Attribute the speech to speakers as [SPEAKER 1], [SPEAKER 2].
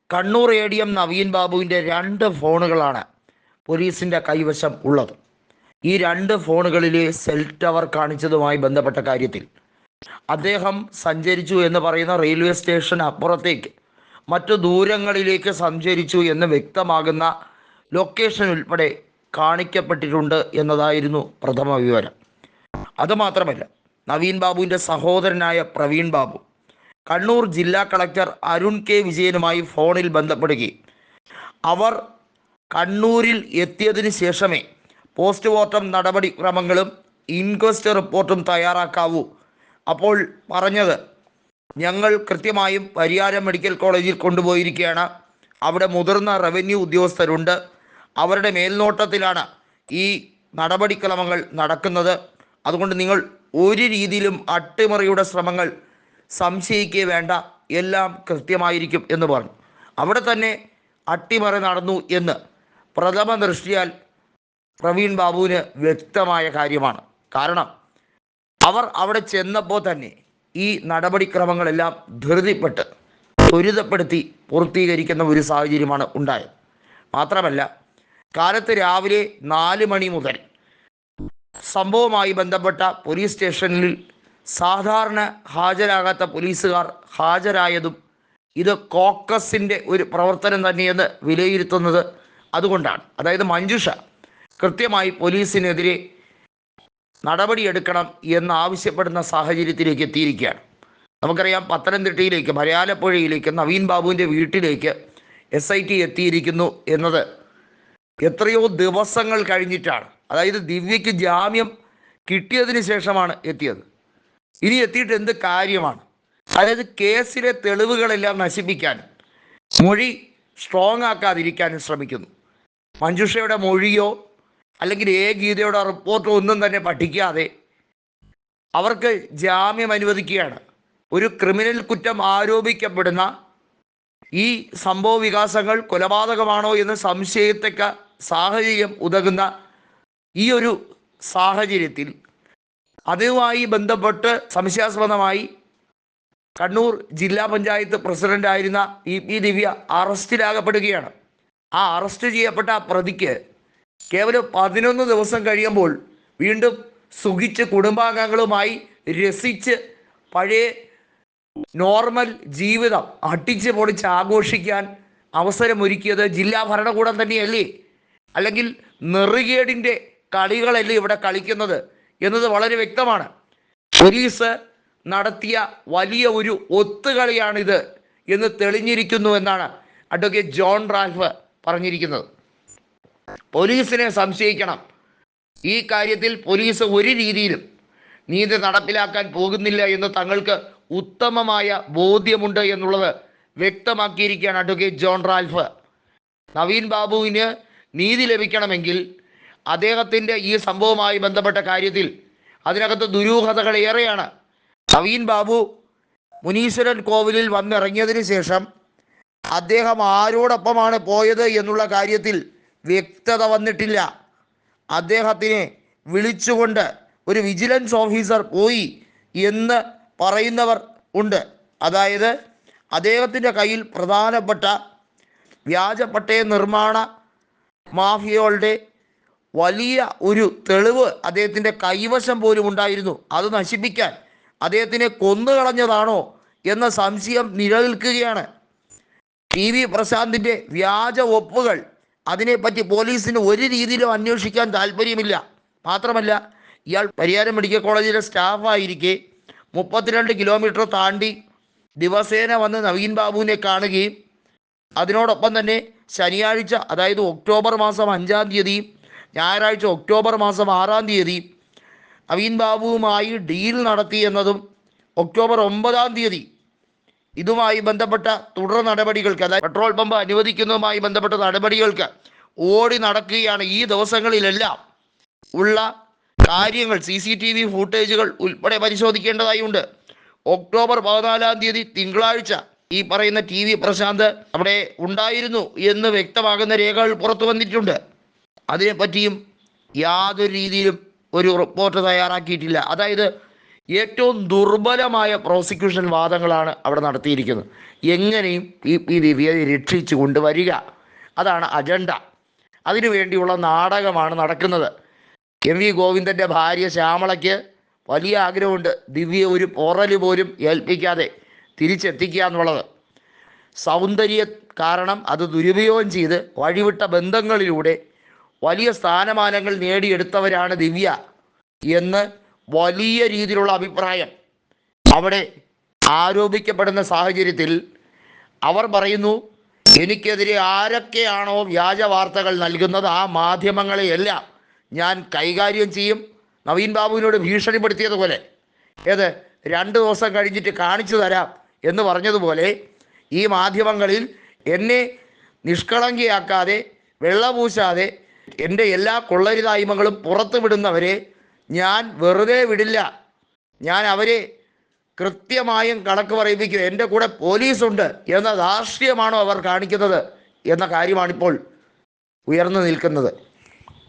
[SPEAKER 1] Kannur ADM Naveen ബാബുവിൻ്റെ 2 ഫോണുകളാണ് പോലീസിൻ്റെ കൈവശം ഉള്ളത്. ഈ 2 ഫോണുകളിലെ സെൽ ടവർ കാണിച്ചതുമായി ബന്ധപ്പെട്ട കാര്യത്തിൽ അദ്ദേഹം സഞ്ചരിച്ചു എന്ന് പറയുന്ന റെയിൽവേ സ്റ്റേഷൻ അപ്പുറത്തേക്ക് മറ്റു ദൂരങ്ങളിലേക്ക് സഞ്ചരിച്ചു എന്ന് വ്യക്തമാകുന്ന ലൊക്കേഷൻ ഉൾപ്പെടെ കാണിക്കപ്പെട്ടിട്ടുണ്ട് എന്നതായിരുന്നു പ്രഥമ വിവരം. അതുമാത്രമല്ല, നവീൻ ബാബുവിൻ്റെ സഹോദരനായ പ്രവീൺ ബാബു കണ്ണൂർ ജില്ലാ കളക്ടർ അരുൺ കെ വിജയനുമായി ഫോണിൽ ബന്ധപ്പെടുകയും അവർ കണ്ണൂരിൽ എത്തിയതിന് ശേഷമേ പോസ്റ്റ്മോർട്ടം നടപടിക്രമങ്ങളും ഇൻക്വസ്റ്റ് റിപ്പോർട്ടും തയ്യാറാക്കാവൂ. അപ്പോൾ പറഞ്ഞത്, ഞങ്ങൾ കൃത്യമായും പരിയാരം മെഡിക്കൽ കോളേജിൽ കൊണ്ടുപോയിരിക്കുകയാണ്. അവിടെ മുതിർന്ന റവന്യൂ ഉദ്യോഗസ്ഥരുണ്ട്. അവരുടെ മേൽനോട്ടത്തിലാണ് ഈ നടപടിക്രമങ്ങൾ നടക്കുന്നത്. അതുകൊണ്ട് നിങ്ങൾ ഒരു രീതിയിലും അട്ടിമറിയുടെ ശ്രമങ്ങൾ സംശയിക്കേ വേണ്ട, എല്ലാം കൃത്യമായിരിക്കും എന്ന് പറഞ്ഞു. അവിടെ തന്നെ അട്ടിമറി നടന്നു എന്ന് പ്രഥമ ദൃഷ്ടിയാൽ പ്രവീൺ ബാബുവിന് വ്യക്തമായ കാര്യമാണ്. കാരണം അവർ അവിടെ ചെന്നപ്പോൾ തന്നെ ഈ നടപടിക്രമങ്ങളെല്ലാം ധൃതിപ്പെട്ട് ത്വരിതപ്പെടുത്തി പൂർത്തീകരിക്കുന്ന ഒരു സാഹചര്യമാണ് ഉണ്ടായത്. മാത്രമല്ല, കാലത്ത് രാവിലെ 4 മണി മുതൽ സംഭവവുമായി ബന്ധപ്പെട്ട പോലീസ് സ്റ്റേഷനിൽ സാധാരണ ഹാജരാകാത്ത പോലീസുകാർ ഹാജരായതും ഇത് കോക്കസിൻ്റെ ഒരു പ്രവർത്തനം തന്നെയെന്ന് വിലയിരുത്തുന്നത് അതുകൊണ്ടാണ്. അതായത് മഞ്ജുഷ കൃത്യമായി പോലീസിനെതിരെ നടപടിയെടുക്കണം എന്നാവശ്യപ്പെടുന്ന സാഹചര്യത്തിലേക്ക് എത്തിയിരിക്കുകയാണ്. നമുക്കറിയാം, പത്തനംതിട്ടയിലേക്ക് മലയാലപ്പുഴയിലേക്ക് നവീൻ ബാബുവിൻ്റെ വീട്ടിലേക്ക് SIT എത്തിയിരിക്കുന്നു എന്നത് എത്രയോ ദിവസങ്ങൾ കഴിഞ്ഞിട്ടാണ്. അതായത് ദിവ്യയ്ക്ക് ജാമ്യം കിട്ടിയതിന് ശേഷമാണ് എത്തിയത്. ഇനി എത്തിയിട്ട് എന്ത് കാര്യമാണ്? അതായത് കേസിലെ തെളിവുകളെല്ലാം നശിപ്പിക്കാനും മൊഴി സ്ട്രോങ് ആക്കാതിരിക്കാനും ശ്രമിക്കുന്നു. മഞ്ജുഷയുടെ മൊഴിയോ അല്ലെങ്കിൽ ഗീതയുടെ റിപ്പോർട്ടോ ഒന്നും തന്നെ പഠിക്കാതെ അവർക്ക് ജാമ്യം അനുവദിക്കുകയാണ്. ഒരു ക്രിമിനൽ കുറ്റം ആരോപിക്കപ്പെടുന്ന ഈ സംഭവ വികാസങ്ങൾ കൊലപാതകമാണോ എന്ന് സംശയത്തക്ക സാഹചര്യം ഉതകുന്ന ഈ ഒരു സാഹചര്യത്തിൽ അതുമായി ബന്ധപ്പെട്ട് സംശയാസ്പദമായി കണ്ണൂർ ജില്ലാ പഞ്ചായത്ത് പ്രസിഡൻ്റായിരുന്ന EP ദിവ്യ അറസ്റ്റിലാകപ്പെടുകയാണ്. ആ അറസ്റ്റ് ചെയ്യപ്പെട്ട പ്രതിക്ക് കേവലം 11 ദിവസം കഴിയുമ്പോൾ വീണ്ടും സുഖിച്ച് കുടുംബാംഗങ്ങളുമായി രസിച്ച് പഴയ നോർമൽ ജീവിതം അട്ടിച്ച് പൊളിച്ച് ആഘോഷിക്കാൻ അവസരമൊരുക്കിയത് ജില്ലാ ഭരണകൂടം തന്നെയല്ലേ? അല്ലെങ്കിൽ നെറുകേടിൻ്റെ കളികളല്ലേ ഇവിടെ കളിക്കുന്നത് എന്നത് വളരെ വ്യക്തമാണ്. പോലീസ് നടത്തിയ വലിയ ഒരു ഒത്തുകളിയാണിത് എന്ന് തെളിഞ്ഞിരിക്കുന്നു എന്നാണ് അഡ്വക്കേറ്റ് ജോൺ റാൽഫ് പറഞ്ഞിരിക്കുന്നത്. പോലീസിനെ സംശയിക്കണം. ഈ കാര്യത്തിൽ പോലീസ് ഒരു രീതിയിലും നീതി നടപ്പിലാക്കാൻ പോകുന്നില്ല എന്ന് തങ്ങൾക്ക് ഉത്തമമായ ബോധ്യമുണ്ട് എന്നുള്ളത് വ്യക്തമാക്കിയിരിക്കുകയാണ് അഡ്വക്കേറ്റ് ജോൺ റാൽഫ്. നവീൻ ബാബുവിന് നീതി ലഭിക്കണമെങ്കിൽ അദ്ദേഹത്തിൻ്റെ ഈ സംഭവവുമായി ബന്ധപ്പെട്ട കാര്യത്തിൽ അതിനകത്ത് ദുരൂഹതകൾ ഏറെയാണ്. നവീൻ ബാബു മുനീശ്വരൻ കോവിലിൽ വന്നിറങ്ങിയതിന് ശേഷം അദ്ദേഹം ആരോടൊപ്പമാണ് പോയത് എന്നുള്ള കാര്യത്തിൽ വ്യക്തത വന്നിട്ടില്ല. അദ്ദേഹത്തിനെ വിളിച്ചുകൊണ്ട് ഒരു വിജിലൻസ് ഓഫീസർ പോയി എന്ന് പറയുന്നവർ ഉണ്ട്. അതായത് അദ്ദേഹത്തിൻ്റെ കയ്യിൽ പ്രധാനപ്പെട്ട വ്യാജ പട്ടയ നിർമ്മാണ മാഫിയകളുടെ വലിയ ഒരു തെളിവ് അദ്ദേഹത്തിൻ്റെ കൈവശം പോലും ഉണ്ടായിരുന്നു. അത് നശിപ്പിക്കാൻ അദ്ദേഹത്തിനെ കൊന്നുകളഞ്ഞതാണോ എന്ന സംശയം നിലനിൽക്കുകയാണ്. TV പ്രശാന്തിൻ്റെ വ്യാജ ഒപ്പുകൾ, അതിനെപ്പറ്റി പോലീസിന് ഒരു രീതിയിലും അന്വേഷിക്കാൻ താല്പര്യമില്ല. മാത്രമല്ല, ഇയാൾ പരിയാരം മെഡിക്കൽ കോളേജിലെ സ്റ്റാഫായിരിക്കെ 32 കിലോമീറ്റർ താണ്ടി ദിവസേന വന്ന് നവീൻ ബാബുവിനെ കാണുകയും അതിനോടൊപ്പം തന്നെ ശനിയാഴ്ച, അതായത് ഒക്ടോബർ മാസം 5-ാം തീയതിയും ഞായറാഴ്ച ഒക്ടോബർ മാസം 6-ാം തീയതിയും നവീൻ ബാബുവുമായി ഡീൽ നടത്തി എന്നതും ഒക്ടോബർ 9-ാം തീയതി ഇതുമായി ബന്ധപ്പെട്ട തുടർ നടപടികൾക്ക്, അതായത് പെട്രോൾ പമ്പ് അനുവദിക്കുന്നതുമായി ബന്ധപ്പെട്ട നടപടികൾക്ക് ഓടി നടക്കുകയാണ്. ഈ ദിവസങ്ങളിലെല്ലാം ഉള്ള കാര്യങ്ങൾ CCTV ഫുട്ടേജുകൾ ഉൾപ്പെടെ പരിശോധിക്കേണ്ടതായുണ്ട്. ഒക്ടോബർ 14-ാം തീയതി തിങ്കളാഴ്ച ഈ പറയുന്ന TV പ്രശാന്ത് അവിടെ ഉണ്ടായിരുന്നു എന്ന് വ്യക്തമാകുന്ന രേഖകൾ പുറത്തു വന്നിട്ടുണ്ട്. അതിനെപ്പറ്റിയും യാതൊരു രീതിയിലും ഒരു റിപ്പോർട്ട് തയ്യാറാക്കിയിട്ടില്ല. അതായത് ഏറ്റവും ദുർബലമായ പ്രോസിക്യൂഷൻ വാദങ്ങളാണ് അവിടെ നടത്തിയിരിക്കുന്നത്. എങ്ങനെയും പി ദിവ്യയെ രക്ഷിച്ചു കൊണ്ടുവരിക, അതാണ് അജണ്ട. അതിനുവേണ്ടിയുള്ള നാടകമാണ് നടക്കുന്നത്. വി ഗോവിന്ദൻ്റെ ഭാര്യ ശ്യാമളയ്ക്ക് വലിയ ആഗ്രഹമുണ്ട് ദിവ്യ ഒരു പോറൽ പോലും ഏൽപ്പിക്കാതെ തിരിച്ചെത്തിക്കുക എന്നുള്ളത്. സൗന്ദര്യ കാരണം അത് ദുരുപയോഗം ചെയ്ത് വഴിവിട്ട ബന്ധങ്ങളിലൂടെ വലിയ സ്ഥാനമാനങ്ങൾ നേടിയെടുത്തവരാണ് ദിവ്യ എന്ന് വലിയ രീതിയിലുള്ള അഭിപ്രായം അവിടെ ആരോപിക്കപ്പെടുന്ന സാഹചര്യത്തിൽ അവർ പറയുന്നു, എനിക്കെതിരെ ആരൊക്കെയാണോ വ്യാജ വാർത്തകൾ നൽകുന്നത് ആ മാധ്യമങ്ങളെയെല്ലാം ഞാൻ കൈകാര്യം ചെയ്യും. നവീൻ ബാബുവിനോട് ഭീഷണിപ്പെടുത്തിയതുപോലെ, 2 ദിവസം കഴിഞ്ഞിട്ട് കാണിച്ചു തരാം എന്ന് പറഞ്ഞതുപോലെ ഈ മാധ്യമങ്ങളിൽ എന്നെ നിഷ്കളങ്കിയാക്കാതെ വെള്ളപൂശാതെ എൻ്റെ എല്ലാ കൊള്ളരുതായ്മകളും പുറത്തു വിടുന്നവരെ ഞാൻ വെറുതെ വിടില്ല. ഞാൻ അവരെ കൃത്യമായും കണക്ക് പറയിപ്പിക്കും. എൻ്റെ കൂടെ പോലീസുണ്ട് എന്ന ധാർഷ്ട്യമാണോ അവർ കാണിക്കുന്നത് എന്ന കാര്യമാണിപ്പോൾ ഉയർന്നു നിൽക്കുന്നത്.